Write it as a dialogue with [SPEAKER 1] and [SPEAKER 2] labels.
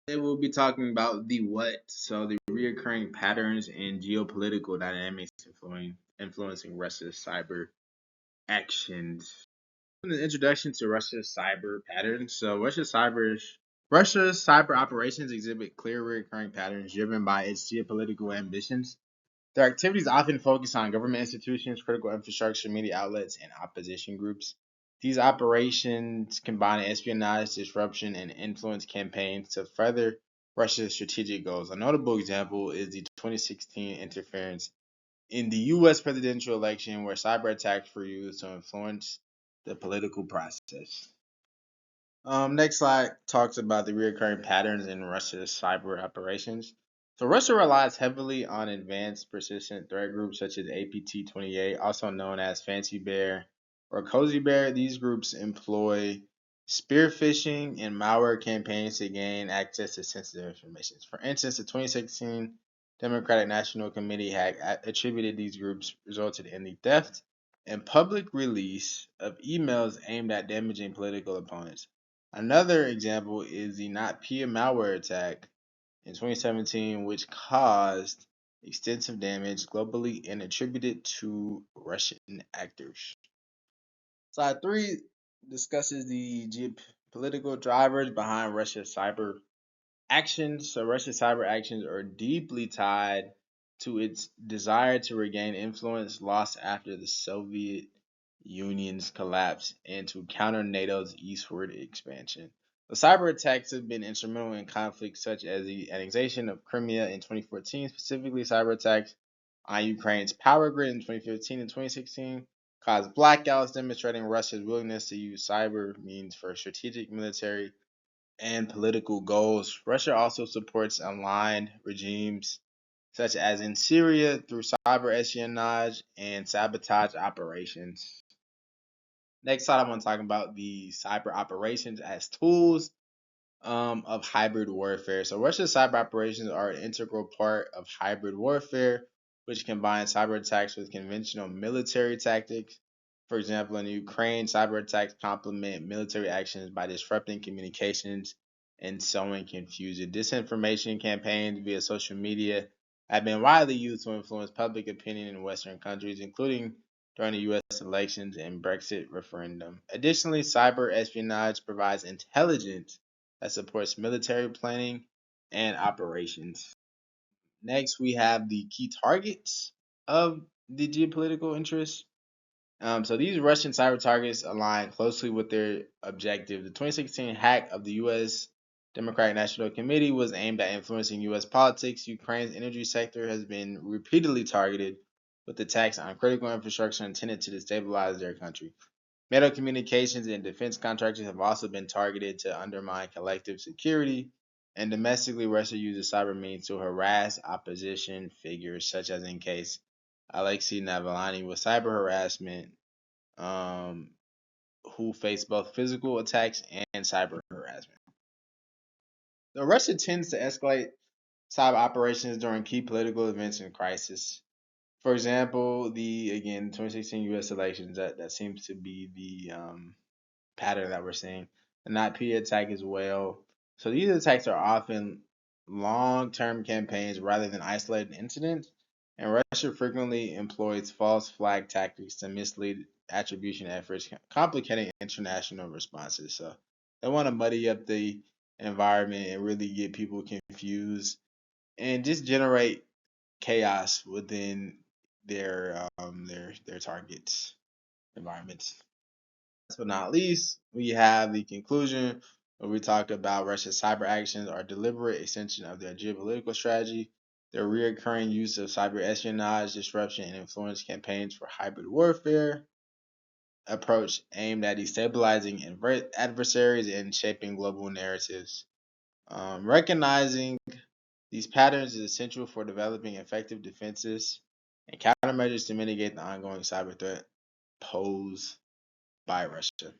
[SPEAKER 1] Today we'll be talking about the what, so the reoccurring patterns and geopolitical dynamics influencing Russia's cyber actions. The introduction to Russia's cyber patterns. So Russia's cyber operations exhibit clear recurring patterns driven by its geopolitical ambitions. Their activities often focus on government institutions, critical infrastructure, media outlets, and opposition groups. These operations combine espionage, disruption, and influence campaigns to further Russia's strategic goals. A notable example is the 2016 interference in the U.S. presidential election, where cyber attacks were used to influence the political process. Next slide talks about the recurring patterns in Russia's cyber operations. So Russia relies heavily on advanced persistent threat groups such as APT-28, also known as Fancy Bear or Cozy Bear. These groups employ spear phishing and malware campaigns to gain access to sensitive information. For instance, the 2016 Democratic National Committee hack attributed these groups resulted in the theft and public release of emails aimed at damaging political opponents. Another example is the NotPetya malware attack in 2017, which caused extensive damage globally and attributed to Russian actors. Slide 3 discusses the geopolitical drivers behind Russia's cyber actions. So, Russia's cyber actions are deeply tied to its desire to regain influence lost after the Soviet Union's collapse and to counter NATO's eastward expansion. The cyber attacks have been instrumental in conflicts such as the annexation of Crimea in 2014, specifically cyber attacks on Ukraine's power grid in 2015 and 2016 caused blackouts demonstrating Russia's willingness to use cyber means for strategic military and political goals. Russia also supports aligned regimes such as in Syria through cyber espionage and sabotage operations. Next slide, I want to talk about the cyber operations as tools of hybrid warfare. So, Russia's cyber operations are an integral part of hybrid warfare, which combines cyber attacks with conventional military tactics. For example, in Ukraine, cyber attacks complement military actions by disrupting communications and sowing confusion. Disinformation campaigns via social media have been widely used to influence public opinion in Western countries, including during the U.S. elections and Brexit referendum. Additionally, cyber espionage provides intelligence that supports military planning and operations. Next, we have the key targets of the geopolitical interests. So these Russian cyber targets align closely with their objective. The 2016 hack of the U.S. Democratic National Committee was aimed at influencing U.S. politics. Ukraine's energy sector has been repeatedly targeted with attacks on critical infrastructure intended to destabilize their country. Metal communications and defense contractors have also been targeted to undermine collective security. And domestically, Russia uses cyber means to harass opposition figures, such as in case Alexei Navalny with cyber harassment, um, who faced both physical attacks and cyber harassment. So Russia tends to escalate cyber operations during key political events and crisis. For example, the again 2016 U.S. elections that seems to be the pattern that we're seeing. The NotPetya attack as well. So these attacks are often long-term campaigns rather than isolated incidents, and Russia frequently employs false flag tactics to mislead attribution efforts, complicating international responses. So they want to muddy up the environment and really get people confused and just generate chaos within their targets environments. Last but not least, we have the conclusion where we talk about Russia's cyber actions are a deliberate extension of their geopolitical strategy. Their recurring use of cyber espionage, disruption, and influence campaigns for hybrid warfare approach aimed at destabilizing adversaries and shaping global narratives. Recognizing these patterns is essential for developing effective defenses and countermeasures to mitigate the ongoing cyber threat posed by Russia.